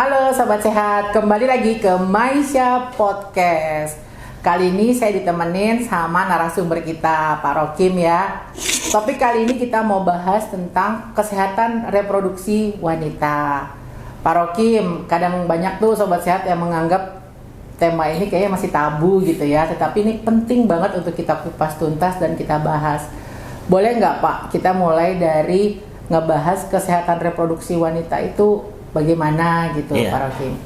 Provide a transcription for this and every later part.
Halo Sobat Sehat, kembali lagi ke Maisha Podcast. Kali ini saya ditemenin sama narasumber kita, Pak Rokim ya. Topik kali ini kita mau bahas tentang kesehatan reproduksi wanita. Pak Rokim, kadang banyak tuh Sobat Sehat yang menganggap tema ini kayaknya masih tabu gitu ya. Tetapi ini penting banget untuk kita kupas tuntas dan kita bahas. Boleh nggak Pak, kita mulai dari ngebahas kesehatan reproduksi wanita itu bagaimana gitu, Pak Rokim?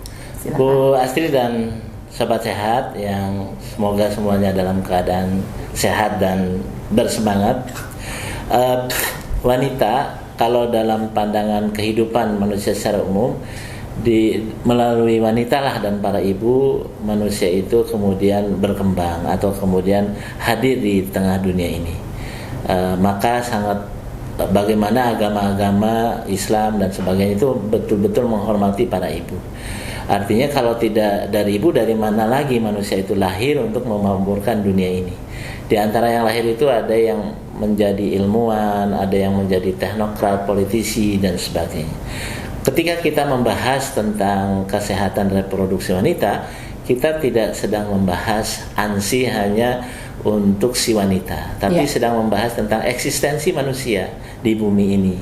Bu Astri dan Sobat Sehat yang semoga semuanya dalam keadaan sehat dan bersemangat. Wanita kalau dalam pandangan kehidupan manusia secara umum, melalui wanita lah dan para ibu, manusia itu kemudian berkembang atau kemudian hadir di tengah dunia ini. Maka sangat bagaimana agama-agama Islam dan sebagainya itu betul-betul menghormati para ibu. Artinya kalau tidak dari ibu, dari mana lagi manusia itu lahir untuk memakmurkan dunia ini. Di antara yang lahir itu ada yang menjadi ilmuwan, ada yang menjadi teknokrat, politisi dan sebagainya. Ketika kita membahas tentang kesehatan reproduksi wanita, kita tidak sedang membahas ANSI hanya untuk si wanita, tapi sedang membahas tentang eksistensi manusia di bumi ini,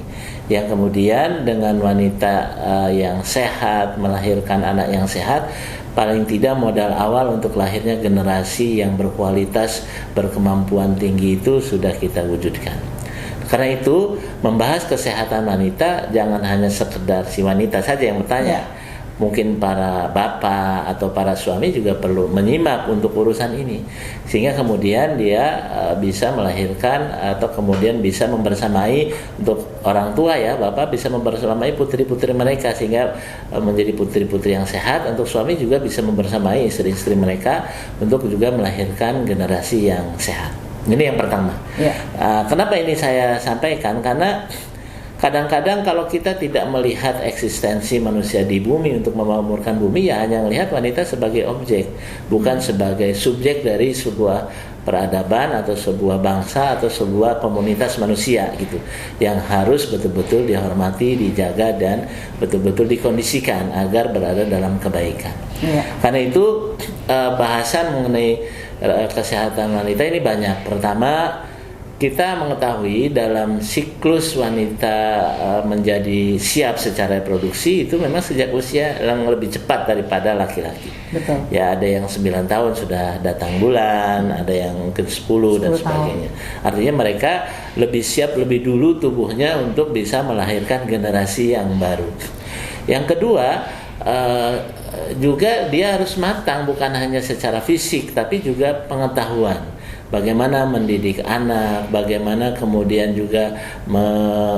yang kemudian dengan wanita yang sehat, melahirkan anak yang sehat, paling tidak modal awal untuk lahirnya generasi yang berkualitas, berkemampuan tinggi itu sudah kita wujudkan. Karena itu membahas kesehatan wanita jangan hanya sekedar si wanita saja yang bertanya. Mungkin para bapak atau para suami juga perlu menyimak untuk urusan ini, sehingga kemudian dia bisa melahirkan atau kemudian bisa membersamai, untuk orang tua ya, bapak bisa membersamai putri-putri mereka sehingga menjadi putri-putri yang sehat. Untuk suami juga bisa membersamai istri-istri mereka untuk juga melahirkan generasi yang sehat. Ini yang pertama. Kenapa ini saya sampaikan? Karena kadang-kadang kalau kita tidak melihat eksistensi manusia di bumi untuk memakmurkan bumi, ya hanya melihat wanita sebagai objek, bukan sebagai subjek dari sebuah peradaban atau sebuah bangsa atau sebuah komunitas manusia gitu, yang harus betul-betul dihormati, dijaga dan betul-betul dikondisikan agar berada dalam kebaikan. Karena itu bahasan mengenai kesehatan wanita ini banyak. Pertama, kita mengetahui dalam siklus wanita menjadi siap secara reproduksi itu memang sejak usia yang lebih cepat daripada laki-laki. Betul. Ya, ada yang 9 tahun sudah datang bulan, ada yang ke 10 dan sebagainya. Artinya mereka lebih siap lebih dulu tubuhnya untuk bisa melahirkan generasi yang baru. Yang kedua, juga dia harus matang bukan hanya secara fisik tapi juga pengetahuan. Bagaimana mendidik anak, bagaimana kemudian juga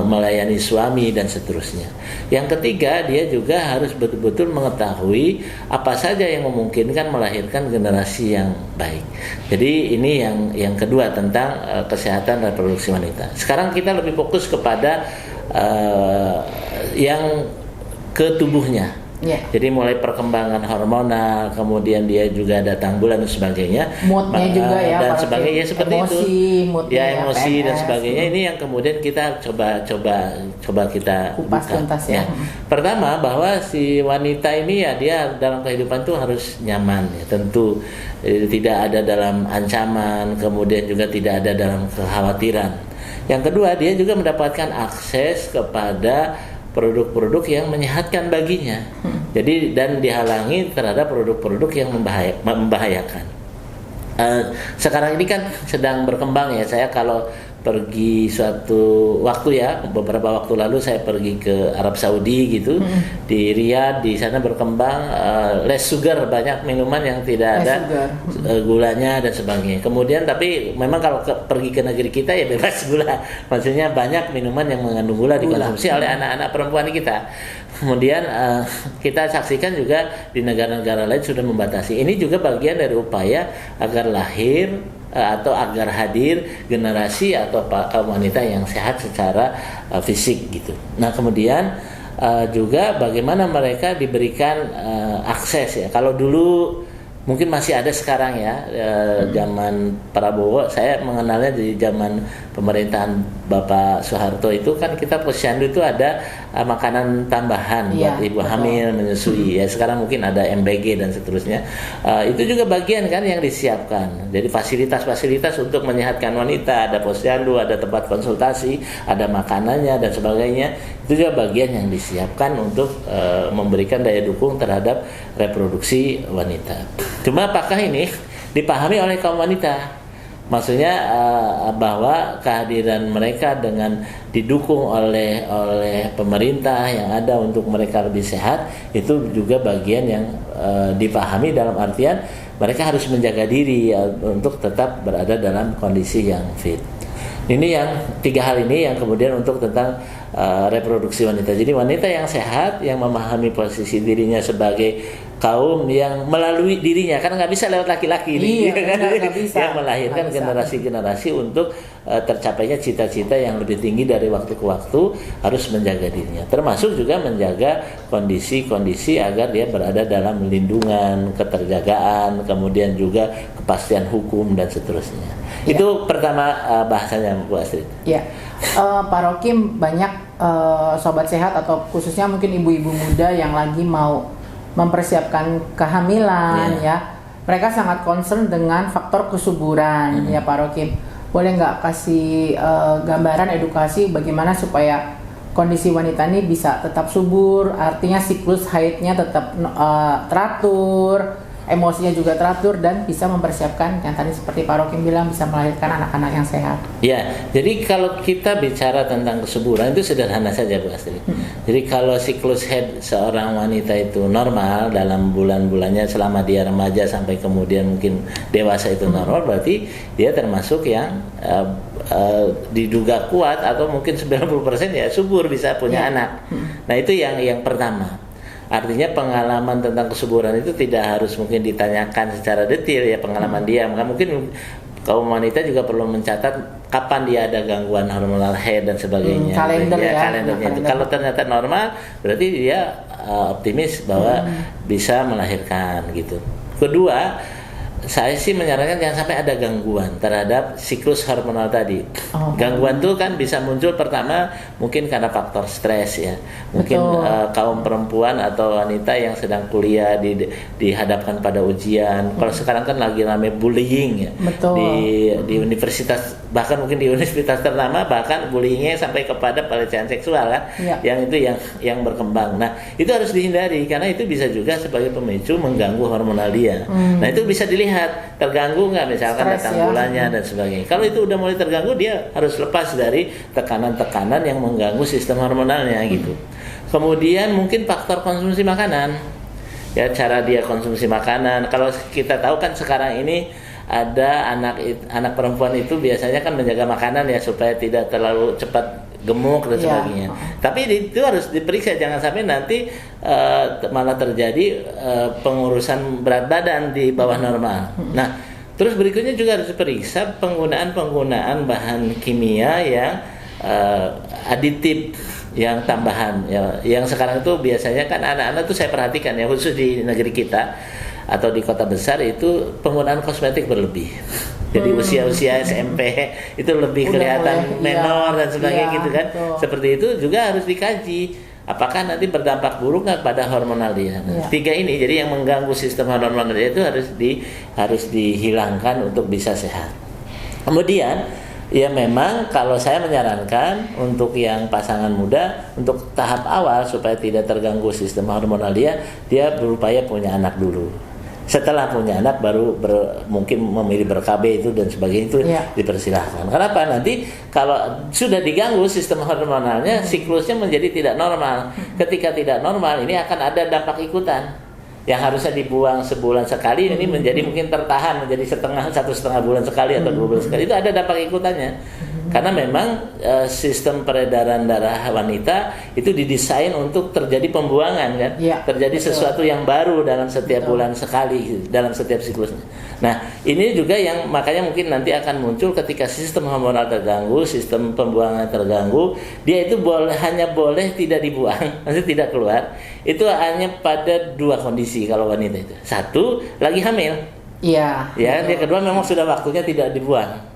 melayani suami dan seterusnya. Yang ketiga, dia juga harus betul-betul mengetahui apa saja yang memungkinkan melahirkan generasi yang baik. Jadi ini yang kedua tentang kesehatan reproduksi wanita. Sekarang kita lebih fokus kepada yang ke tubuhnya. Jadi mulai perkembangan hormonal, kemudian dia juga datang bulan dan sebagainya, moodnya juga ya, dan sebagainya, seperti emosi, itu, ya emosi PMS, dan sebagainya. Ini yang kemudian kita coba kita kupas tuntas ya. Pertama, bahwa si wanita ini ya dia dalam kehidupan itu harus nyaman ya, tentu tidak ada dalam ancaman, kemudian juga tidak ada dalam kekhawatiran. Yang kedua, dia juga mendapatkan akses kepada produk-produk yang menyehatkan baginya. Jadi dan dihalangi terhadap produk-produk yang membahayakan. Sekarang ini kan sedang berkembang ya. Saya kalau pergi suatu waktu ya, beberapa waktu lalu saya pergi ke Arab Saudi gitu, di Riyadh, di sana berkembang less sugar, banyak minuman yang tidak ada gulanya dan sebagainya. Kemudian tapi memang kalau pergi ke negeri kita ya bebas gula, maksudnya banyak minuman yang mengandung gula dikonsumsi oleh anak-anak perempuan kita. Kemudian kita saksikan juga di negara-negara lain sudah membatasi. Ini juga bagian dari upaya agar lahir atau agar hadir generasi atau kaum wanita yang sehat secara fisik gitu. Nah kemudian juga bagaimana mereka diberikan akses ya. Kalau dulu mungkin masih ada sekarang ya, zaman Prabowo. Saya mengenalnya di zaman pemerintahan Bapak Soeharto itu kan kita posyandu itu ada makanan tambahan buat ibu hamil menyusui. Ya sekarang mungkin ada MBG dan seterusnya. Itu juga bagian kan yang disiapkan. Jadi fasilitas-fasilitas untuk menyehatkan wanita, ada posyandu, ada tempat konsultasi, ada makanannya dan sebagainya. Itu juga bagian yang disiapkan untuk memberikan daya dukung terhadap reproduksi wanita. Cuma apakah ini dipahami oleh kaum wanita? Maksudnya bahwa kehadiran mereka dengan didukung oleh pemerintah yang ada untuk mereka lebih sehat, itu juga bagian yang dipahami dalam artian mereka harus menjaga diri untuk tetap berada dalam kondisi yang fit. Ini yang 3 hal ini yang kemudian untuk tentang reproduksi wanita. Jadi wanita yang sehat, yang memahami posisi dirinya sebagai kaum yang melalui dirinya, kan nggak bisa lewat laki-laki nih, nggak bisa. yang melahirkan generasi-generasi untuk tercapainya cita-cita yang lebih tinggi dari waktu ke waktu, harus menjaga dirinya, termasuk juga menjaga kondisi-kondisi agar dia berada dalam lindungan, keterjagaan, kemudian juga kepastian hukum dan seterusnya. Itu pertama bahasanya Bu Astrid. Ya, Pak Rokim, banyak sobat sehat atau khususnya mungkin ibu-ibu muda yang lagi mau mempersiapkan kehamilan ya, mereka sangat concern dengan faktor kesuburan ya Pak Rokim. Boleh nggak kasih gambaran edukasi bagaimana supaya kondisi wanita ini bisa tetap subur, artinya siklus haidnya tetap teratur, emosinya juga teratur, dan bisa mempersiapkan yang tadi seperti Pak Rokim bilang, bisa melahirkan anak-anak yang sehat. Ya, jadi kalau kita bicara tentang kesuburan itu sederhana saja Bu Astrid. Jadi kalau siklus haid seorang wanita itu normal dalam bulan-bulannya selama dia remaja sampai kemudian mungkin dewasa itu normal, berarti dia termasuk yang diduga kuat atau mungkin 90% ya subur, bisa punya anak. Nah itu yang pertama. Artinya pengalaman tentang kesuburan itu tidak harus mungkin ditanyakan secara detail ya, pengalaman dia. Maka mungkin kaum wanita juga perlu mencatat kapan dia ada gangguan hormonal haid dan sebagainya. Kalendernya itu. Kalau ternyata normal, berarti dia optimis bahwa bisa melahirkan gitu. Kedua, saya sih menyarankan jangan sampai ada gangguan terhadap siklus hormonal tadi. Gangguan itu kan bisa muncul pertama mungkin karena faktor stres ya. Mungkin kaum perempuan atau wanita yang sedang kuliah dihadapkan pada ujian. Kalau sekarang kan lagi rame bullying ya. Di universitas, bahkan mungkin di universitas ternama bahkan bullyingnya sampai kepada pelecehan seksual kan. Yang itu yang berkembang. Nah, itu harus dihindari karena itu bisa juga sebagai pemicu mengganggu hormonal dia. Nah, itu bisa dilihat terganggu nggak, misalkan datang bulannya dan sebagainya. Kalau itu udah mulai terganggu, dia harus lepas dari tekanan-tekanan yang mengganggu sistem hormonalnya gitu. Kemudian mungkin faktor konsumsi makanan, ya cara dia konsumsi makanan. Kalau kita tahu kan sekarang ini ada anak perempuan itu biasanya kan menjaga makanan ya supaya tidak terlalu cepat gemuk dan sebagainya. Tapi itu harus diperiksa, jangan sampai nanti malah terjadi pengurusan berat badan di bawah normal. Nah, terus berikutnya juga harus diperiksa penggunaan bahan kimia yang aditif, yang tambahan ya, yang sekarang itu biasanya kan anak-anak tuh saya perhatikan ya, khusus di negeri kita atau di kota besar itu penggunaan kosmetik berlebih. Jadi usia-usia SMP itu lebih kelihatan menor dan sebagainya gitu kan. Seperti itu juga harus dikaji apakah nanti berdampak buruk nggak pada hormonal dia. Nah, 3 ini jadi yang mengganggu sistem hormonal dia itu harus dihilangkan untuk bisa sehat. Kemudian ya memang kalau saya menyarankan untuk yang pasangan muda untuk tahap awal supaya tidak terganggu sistem hormonal dia berupaya punya anak dulu. Setelah punya anak baru mungkin memilih ber-KB itu dan sebagainya itu dipersilahkan. Kenapa? Nanti kalau sudah diganggu sistem hormonalnya, siklusnya menjadi tidak normal. Ketika tidak normal, ini akan ada dampak ikutan. Yang harusnya dibuang sebulan sekali, ini menjadi mungkin tertahan menjadi 1,5 bulan sekali atau 2 bulan sekali. Itu ada dampak ikutannya. Karena memang sistem peredaran darah wanita itu didesain untuk terjadi pembuangan kan, terjadi sesuatu yang baru dalam setiap bulan sekali, dalam setiap siklusnya. Nah, ini juga yang makanya mungkin nanti akan muncul ketika sistem hormonal terganggu, sistem pembuangan terganggu, dia itu hanya boleh tidak dibuang, maksudnya tidak keluar. Itu hanya pada 2 kondisi kalau wanita itu. 1, lagi hamil. Iya. Ya, yang kedua memang sudah waktunya tidak dibuang.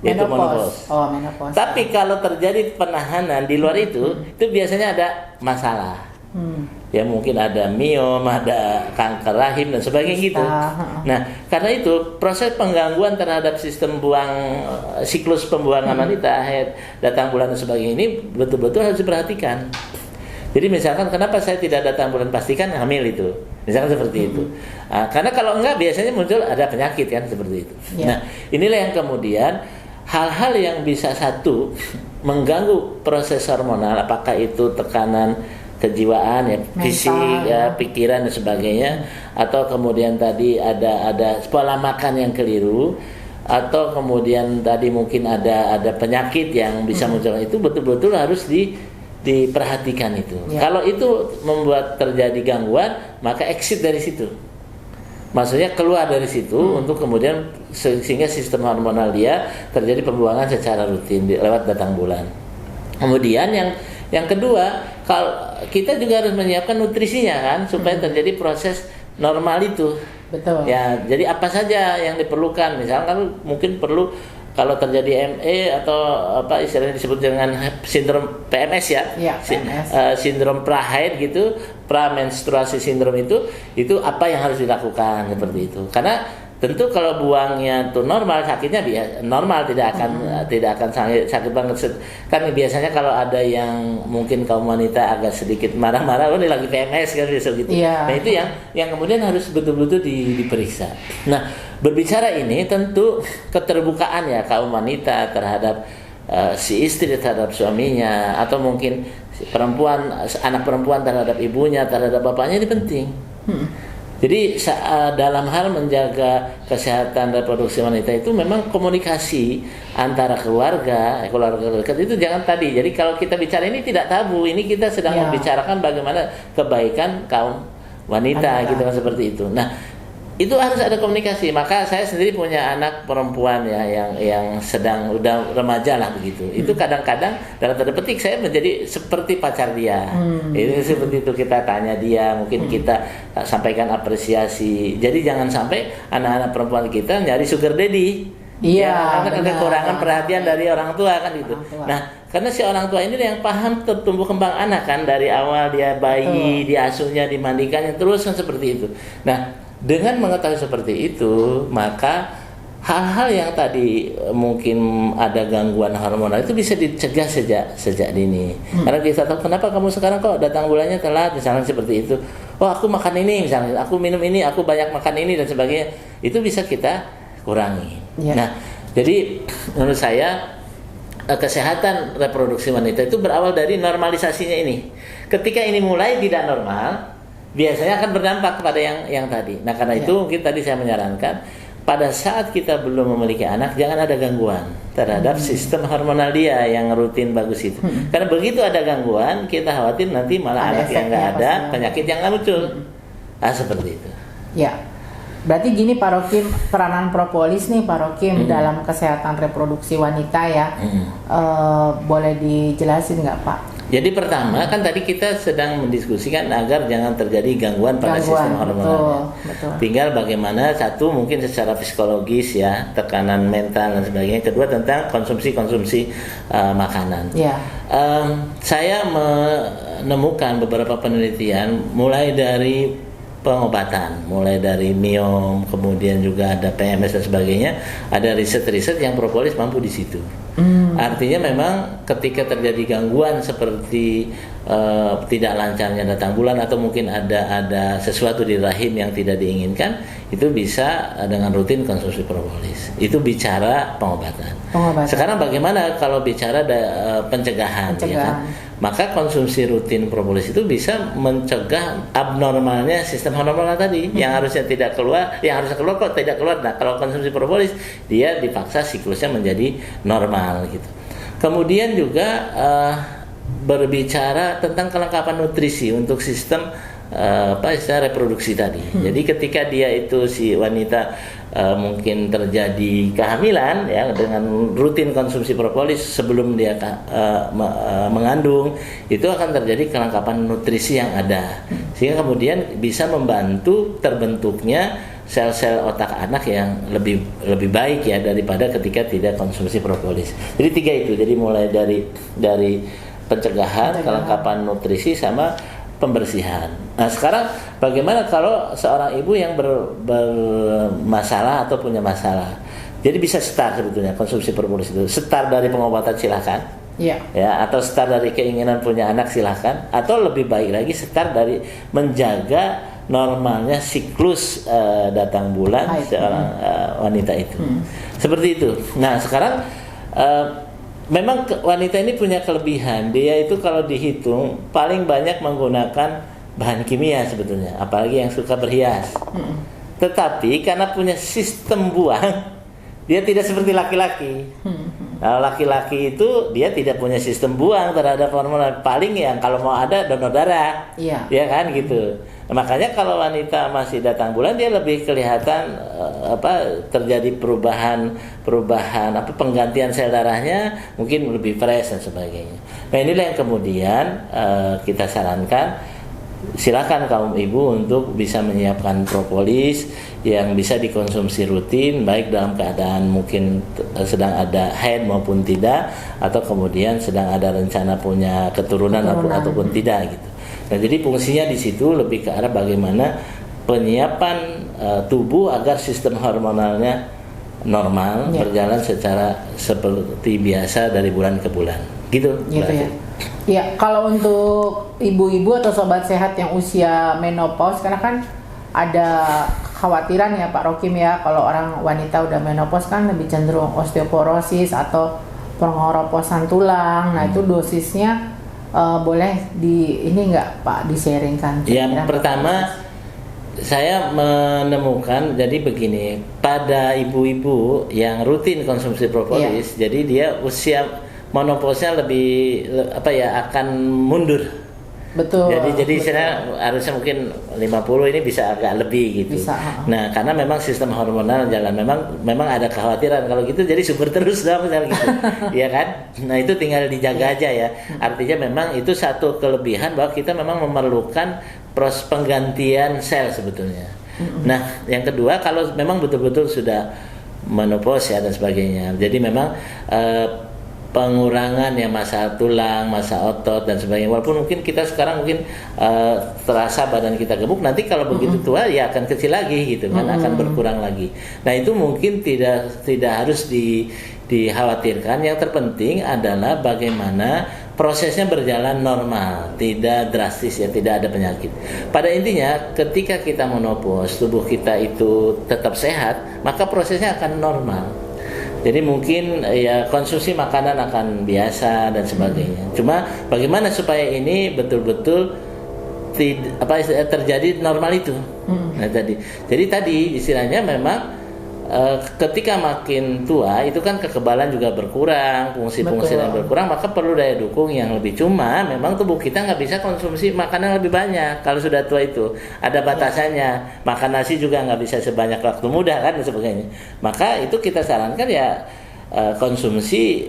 Yaitu menopause. Oh, menopause. Tapi kalau terjadi penahanan di luar itu biasanya ada masalah. Ya mungkin ada miom, ada kanker rahim dan sebagainya gitu. Nah, karena itu proses penggangguan terhadap sistem siklus pembuangan wanita, haid, datang bulan dan sebagainya ini betul-betul harus diperhatikan. Jadi misalkan kenapa saya tidak datang bulan, pastikan hamil itu. Misalkan seperti itu. Karena kalau enggak biasanya muncul ada penyakit kan seperti itu. Nah, inilah yang kemudian hal-hal yang bisa mengganggu proses hormonal, apakah itu tekanan kejiwaan ya, fisik ya, pikiran dan sebagainya, atau kemudian tadi ada pola makan yang keliru, atau kemudian tadi mungkin ada penyakit yang bisa muncul, itu betul-betul harus diperhatikan itu. Kalau itu membuat terjadi gangguan, maka exit dari situ. Maksudnya keluar dari situ untuk kemudian sehingga sistem hormonal dia terjadi pembuangan secara rutin lewat datang bulan. Kemudian yang kedua, kalau kita juga harus menyiapkan nutrisinya kan supaya terjadi proses normal itu. Betul. Ya, jadi apa saja yang diperlukan? Misalkan mungkin perlu kalau terjadi ME atau apa istilahnya disebut dengan sindrom PMS ya, PMS. Sindrom pra-haid gitu, pra-menstruasi sindrom itu apa yang harus dilakukan seperti itu. Karena tentu kalau buangnya tuh normal, sakitnya normal, tidak akan sakit banget. Kan biasanya kalau ada yang mungkin kaum wanita agak sedikit marah-marah, ini lagi PMS kan biasa gitu. Nah itu yang kemudian harus betul-betul diperiksa. Nah, berbicara ini tentu keterbukaan ya kaum wanita terhadap si istri terhadap suaminya, atau mungkin anak perempuan terhadap ibunya, terhadap bapaknya ini penting. Jadi dalam hal menjaga kesehatan reproduksi wanita itu memang komunikasi antara keluarga dekat itu jangan tadi. Jadi kalau kita bicara ini tidak tabu, ini kita sedang membicarakan bagaimana kebaikan kaum wanita gitu kan, seperti itu. Nah, itu harus ada komunikasi. Maka saya sendiri punya anak perempuan ya yang sedang udah remaja lah begitu. Itu kadang-kadang dalam tanda petik saya menjadi seperti pacar dia. Itu seperti itu, kita tanya dia, mungkin kita sampaikan apresiasi. Jadi jangan sampai anak-anak perempuan kita nyari sugar daddy. Iya, karena ada kekurangan perhatian dari orang tua kan gitu. Nah, karena si orang tua ini yang paham tumbuh kembang anak kan, dari awal dia bayi, diasuhnya, dimandikannya, terus kan seperti itu. Nah, dengan mengetahui seperti itu, maka hal-hal yang tadi mungkin ada gangguan hormonal itu bisa dicegah sejak dini. Karena kita tahu kenapa kamu sekarang kok datang bulannya telat, misalnya seperti itu. Oh, aku makan ini, misalnya aku minum ini, aku banyak makan ini dan sebagainya. Itu bisa kita kurangi. Nah, jadi menurut saya kesehatan reproduksi wanita itu berawal dari normalisasinya ini. Ketika ini mulai tidak normal, biasanya akan berdampak kepada yang tadi. Nah, karena itu mungkin tadi saya menyarankan pada saat kita belum memiliki anak, jangan ada gangguan terhadap sistem hormonal dia yang rutin bagus itu. Karena begitu ada gangguan, kita khawatir nanti malah anak yang nggak ada, penyakit yang nggak muncul. Seperti itu. Ya, berarti gini Pak Rokim, peranan propolis nih Pak Rokim dalam kesehatan reproduksi wanita ya, boleh dijelasin nggak Pak? Jadi pertama kan tadi kita sedang mendiskusikan agar jangan terjadi gangguan pada sistem hormonal. Betul. Tinggal bagaimana satu mungkin secara psikologis ya, tekanan mental dan sebagainya. Kedua tentang konsumsi makanan. Saya menemukan beberapa penelitian mulai dari pengobatan, mulai dari miom, kemudian juga ada PMS dan sebagainya. Ada riset-riset yang propolis mampu di situ. Artinya memang ketika terjadi gangguan seperti tidak lancarnya datang bulan, atau mungkin ada sesuatu di rahim yang tidak diinginkan, itu bisa dengan rutin konsumsi propolis. Itu bicara pengobatan. Sekarang bagaimana kalau bicara pencegahan. Ya kan? Maka konsumsi rutin propolis itu bisa mencegah abnormalnya sistem hormonal tadi, yang harusnya tidak keluar, yang harusnya keluar kok tidak keluar. Nah, kalau konsumsi propolis dia dipaksa siklusnya menjadi normal gitu. Kemudian juga berbicara tentang kelengkapan nutrisi untuk sistem istilah reproduksi tadi. Jadi ketika dia itu si wanita mungkin terjadi kehamilan ya dengan rutin konsumsi propolis sebelum dia mengandung, itu akan terjadi kelengkapan nutrisi yang ada, sehingga kemudian bisa membantu terbentuknya sel-sel otak anak yang lebih baik ya daripada ketika tidak konsumsi propolis. Jadi 3 itu. Jadi mulai dari pencegahan, kelengkapan nutrisi sama pembersihan. Nah, sekarang bagaimana kalau seorang ibu yang bermasalah atau punya masalah? Jadi bisa start sebetulnya konsumsi propolis itu. Start dari pengobatan silakan. Iya. Ya, atau start dari keinginan punya anak silakan, atau lebih baik lagi start dari menjaga normalnya siklus datang bulan seorang wanita itu. Seperti itu. Nah, sekarang memang wanita ini punya kelebihan. Dia itu kalau dihitung paling banyak menggunakan bahan kimia sebetulnya, apalagi yang suka berhias. Tetapi karena punya sistem buang, dia tidak seperti laki-laki. Kalau laki-laki itu dia tidak punya sistem buang terhadap hormon. Paling yang kalau mau ada donor darah, ya kan gitu. Makanya kalau wanita masih datang bulan dia lebih kelihatan terjadi perubahan penggantian sel darahnya mungkin lebih fresh dan sebagainya. Nah, inilah yang kemudian kita sarankan, silakan kaum ibu untuk bisa menyiapkan propolis yang bisa dikonsumsi rutin, baik dalam keadaan mungkin sedang ada haid maupun tidak, atau kemudian sedang ada rencana punya keturunan. Ataupun tidak gitu. Nah, jadi fungsinya di situ lebih ke arah bagaimana penyiapan tubuh agar sistem hormonalnya normal, berjalan secara seperti biasa dari bulan ke bulan. Gitu ya. Ya, kalau untuk ibu-ibu atau sobat sehat yang usia menopause, karena kan ada kekhawatiran ya Pak Rokim ya, kalau orang wanita udah menopause kan lebih cenderung osteoporosis atau pengoroposan tulang. Nah, itu dosisnya boleh ini nggak Pak di-sharingkan? Yang pertama saya menemukan jadi begini, pada ibu-ibu yang rutin konsumsi propolis, jadi dia usia menopause-nya lebih akan mundur. Betul. Jadi saya harusnya mungkin 50 ini bisa agak lebih gitu. Bisa. Nah, karena memang sistem hormonal jalan, memang ada kekhawatiran kalau gitu jadi subur terus dong misalnya gitu. Iya kan? Nah, itu tinggal dijaga aja ya. Artinya memang itu satu kelebihan bahwa kita memang memerlukan proses penggantian sel sebetulnya. Nah, yang kedua kalau memang betul-betul sudah menopause ya dan sebagainya. Jadi memang pengurangan ya massa tulang, massa otot dan sebagainya. Walaupun mungkin kita sekarang mungkin terasa badan kita gemuk, nanti kalau begitu tua ya akan kecil lagi gitu kan, akan berkurang lagi. Nah, itu mungkin tidak harus dikhawatirkan. Yang terpenting adalah bagaimana prosesnya berjalan normal, tidak drastis ya, tidak ada penyakit. Pada intinya ketika kita menopause, tubuh kita itu tetap sehat, maka prosesnya akan normal. Jadi mungkin ya konsumsi makanan akan biasa dan sebagainya. Cuma bagaimana supaya ini betul-betul terjadi normal itu. Nah, jadi tadi istilahnya memang ketika makin tua itu kan kekebalan juga berkurang, fungsi-fungsi yang berkurang, maka perlu daya dukung yang lebih. Cuma memang tubuh kita nggak bisa konsumsi makanan lebih banyak kalau sudah tua, itu ada batasannya. Makan nasi juga nggak bisa sebanyak waktu muda kan dan sebagainya. Maka itu kita sarankan ya konsumsi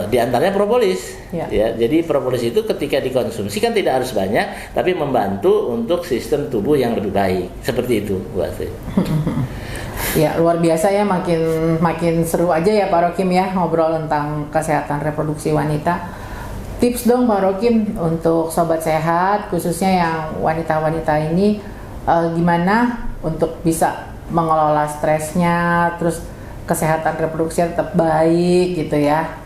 diantaranya propolis. Ya, jadi propolis itu ketika dikonsumsi kan tidak harus banyak, tapi membantu untuk sistem tubuh yang lebih baik. Seperti itu, Bu Astrid. Ya, luar biasa ya, makin seru aja ya Pak Rokim ya ngobrol tentang kesehatan reproduksi wanita. Tips dong Pak Rokim untuk sobat sehat, khususnya yang wanita-wanita ini, gimana untuk bisa mengelola stresnya, terus kesehatan reproduksi tetap baik gitu ya.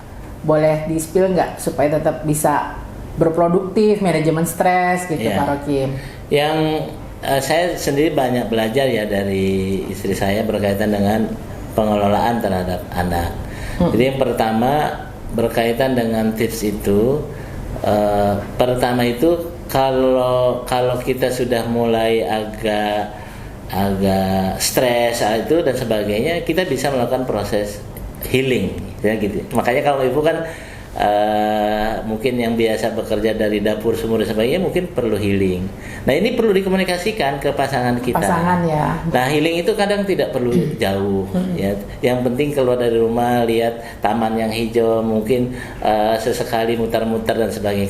Boleh di-spill nggak supaya tetap bisa berproduktif, manajemen stres gitu Pak Rokim? Yang saya sendiri banyak belajar ya dari istri saya berkaitan dengan pengelolaan terhadap anak. Jadi yang pertama berkaitan dengan tips itu, pertama itu kalau kita sudah mulai agak stres itu dan sebagainya, kita bisa melakukan proses healing ya gitu. Makanya kalau ibu kan mungkin yang biasa bekerja dari dapur sumur dan sebagainya mungkin perlu healing. Nah ini perlu dikomunikasikan ke pasangan kita. Pasangan ya. Nah healing itu kadang tidak perlu jauh ya. Yang penting keluar dari rumah, lihat taman yang hijau, mungkin sesekali muter-muter dan sebagainya.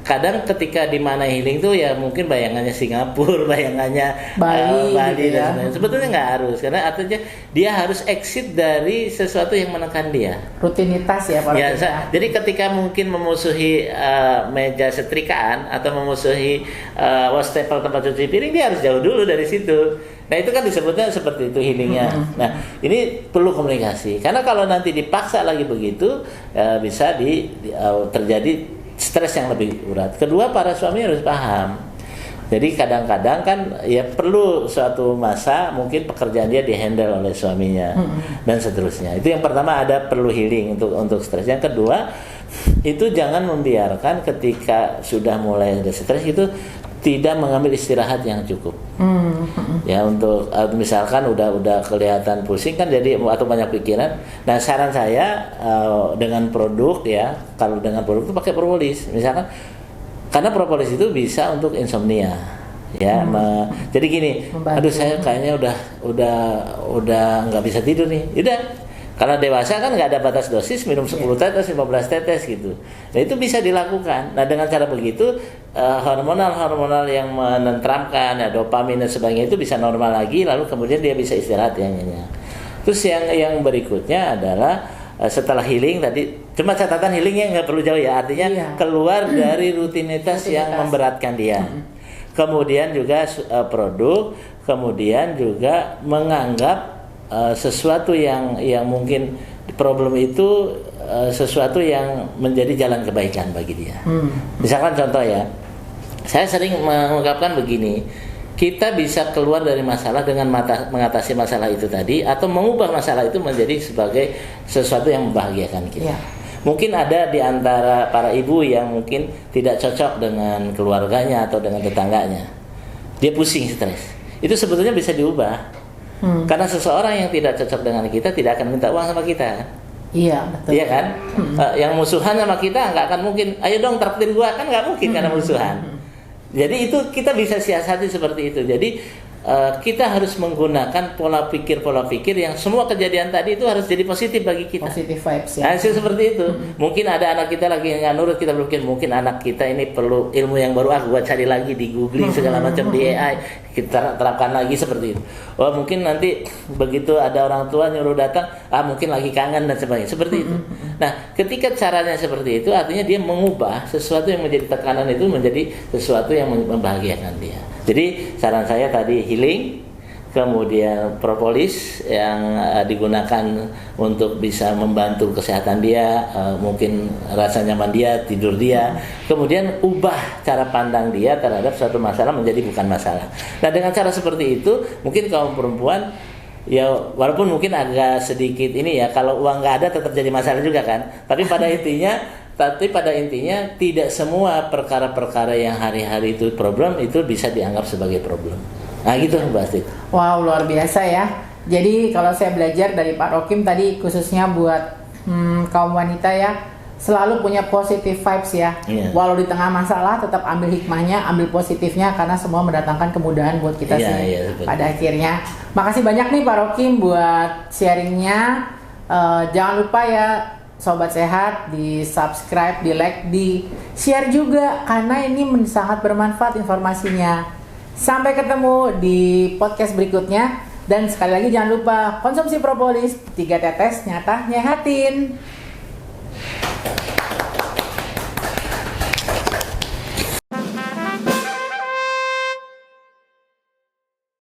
Kadang ketika di mana healing tuh ya mungkin bayangannya Singapura, bayangannya Bali Bali gitu dan ya. sebagainya. Sebetulnya nggak harus, karena artinya dia harus exit dari sesuatu yang menekan dia. Rutinitas ya Pak Ya, Rokim ya. jadi ketika mungkin memusuhi meja setrikaan atau memusuhi wastafel tempat cuci piring, dia harus jauh dulu dari situ. Nah itu kan disebutnya seperti itu healingnya. Nah ini perlu komunikasi, karena kalau nanti dipaksa lagi begitu bisa terjadi stres yang lebih berat. Kedua, para suami harus paham. Jadi kadang-kadang kan ya perlu suatu masa mungkin pekerjaan dia dihandle oleh suaminya dan seterusnya. Itu yang pertama, ada perlu healing untuk stres. Yang kedua, itu jangan membiarkan ketika sudah mulai ada stres itu tidak mengambil istirahat yang cukup. Ya untuk misalkan udah kelihatan pusing kan, jadi atau banyak pikiran. Nah saran saya dengan produk ya, kalau dengan produk itu pakai propolis misalkan, karena propolis itu bisa untuk insomnia ya. Jadi gini, aduh saya kayaknya udah nggak bisa tidur nih. Udah, karena dewasa kan nggak ada batas dosis, minum 10 tetes, 15 tetes gitu. Nah itu bisa dilakukan. Nah dengan cara begitu hormonal yang menenteramkan, ya, dopamin dan sebagainya itu bisa normal lagi, lalu kemudian dia bisa istirahat yang nyenyak. Terus yang berikutnya adalah setelah healing tadi, cuma catatan healingnya nggak perlu jauh ya, artinya keluar dari rutinitas yang memberatkan dia. Kemudian juga produk, kemudian juga menganggap sesuatu yang mungkin problem itu sesuatu yang menjadi jalan kebaikan bagi dia. Misalkan contoh ya, saya sering mengungkapkan begini, kita bisa keluar dari masalah dengan mengatasi masalah itu tadi, atau mengubah masalah itu menjadi sebagai sesuatu yang membahagiakan kita. Mungkin ada di antara para ibu yang mungkin tidak cocok dengan keluarganya atau dengan tetangganya, dia pusing, stres. Itu sebetulnya bisa diubah. Karena seseorang yang tidak cocok dengan kita tidak akan minta uang sama kita. Iya, betul. Iya kan? Yang musuhan sama kita nggak akan mungkin, ayo dong traktir gua, kan nggak mungkin karena musuhan. Jadi itu kita bisa siasati seperti itu. Jadi kita harus menggunakan pola pikir yang semua kejadian tadi itu harus jadi positif bagi kita. Positive vibes ya. Hasil seperti itu. Mungkin ada anak kita lagi yang nggak nurut, kita berpikir mungkin anak kita ini perlu ilmu yang baru, gua cari lagi di googling segala macam di AI, kita terapkan lagi seperti itu. Oh mungkin nanti begitu ada orang tua nyuruh datang, mungkin lagi kangen dan sebagainya, seperti itu. Nah ketika caranya seperti itu, artinya dia mengubah sesuatu yang menjadi tekanan itu menjadi sesuatu yang membahagiakan dia. Jadi saran saya tadi healing, kemudian propolis yang digunakan untuk bisa membantu kesehatan dia, mungkin rasa nyaman dia, tidur dia, kemudian ubah cara pandang dia terhadap suatu masalah menjadi bukan masalah. Nah dengan cara seperti itu mungkin kaum perempuan ya walaupun mungkin agak sedikit ini ya, kalau uang nggak ada tetap jadi masalah juga kan, tapi pada intinya tidak semua perkara-perkara yang hari-hari itu problem itu bisa dianggap sebagai problem. Nah gitu Mbak Astrid. Wow, luar biasa ya. Jadi kalau saya belajar dari Pak Rokim tadi, khususnya buat kaum wanita ya, selalu punya positive vibes ya. Walau di tengah masalah tetap ambil hikmahnya, ambil positifnya, karena semua mendatangkan kemudahan buat kita sih pada akhirnya. Makasih banyak nih Pak Rokim buat sharingnya. Jangan lupa ya Sobat Sehat, di subscribe, di like, di share juga, karena ini sangat bermanfaat informasinya. Sampai ketemu di podcast berikutnya. Dan sekali lagi jangan lupa konsumsi propolis, 3 tetes nyata nyehatin.